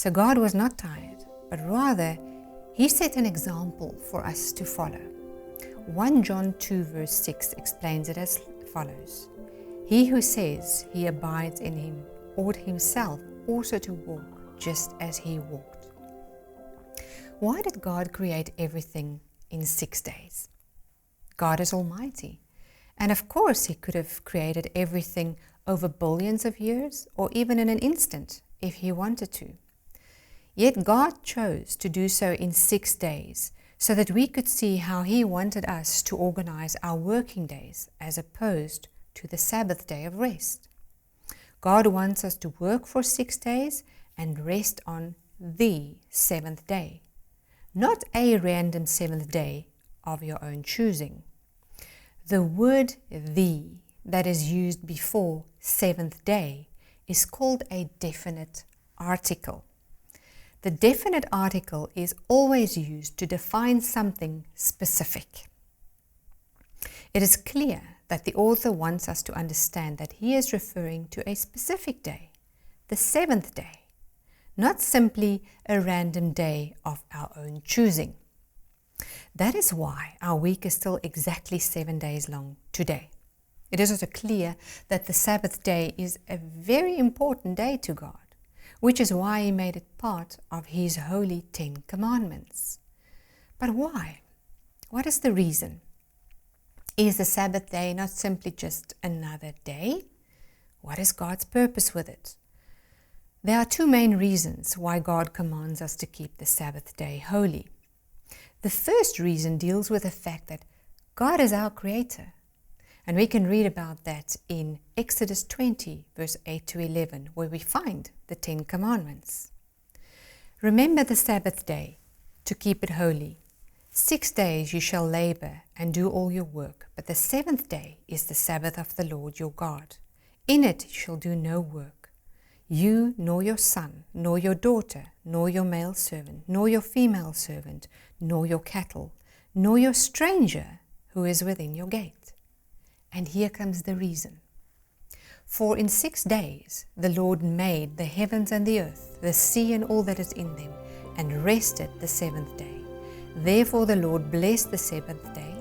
So God was not tired, but rather He set an example for us to follow. 1 John 2 verse 6 explains it as follows. He who says he abides in Him ought himself also to walk just as He walked. Why did God create everything in 6 days? God is almighty. And of course He could have created everything over billions of years or even in an instant if He wanted to. Yet God chose to do so in 6 days so that we could see how He wanted us to organize our working days as opposed to the Sabbath day of rest. God wants us to work for 6 days and rest on the 7th day, not a random 7th day of your own choosing. The word "the" that is used before 7th day is called a definite article. The definite article is always used to define something specific. It is clear that the author wants us to understand that he is referring to a specific day, the 7th day, not simply a random day of our own choosing. That is why our week is still exactly 7 days long today. It is also clear that the Sabbath day is a very important day to God, which is why He made it part of His holy 10 commandments. But why? What is the reason? Is the Sabbath day not simply just another day? What is God's purpose with it? There are 2 main reasons why God commands us to keep the Sabbath day holy. The first reason deals with the fact that God is our Creator. And we can read about that in Exodus 20, verse 8 to 11, where we find the 10 commandments. Remember the Sabbath day, to keep it holy. 6 days you shall labor and do all your work, but the 7th day is the Sabbath of the Lord your God. In it you shall do no work. You, nor your son, nor your daughter, nor your male servant, nor your female servant, nor your cattle, nor your stranger who is within your gate. And here comes the reason. For in 6 days the Lord made the heavens and the earth, the sea and all that is in them, and rested the 7th day. Therefore the Lord blessed the 7th day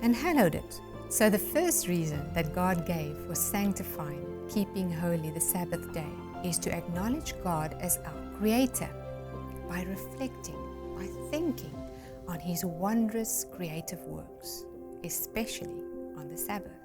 and hallowed it. So the first reason that God gave for sanctifying, keeping holy the Sabbath day is to acknowledge God as our Creator by reflecting, by thinking on His wondrous creative works, especially on the Sabbath.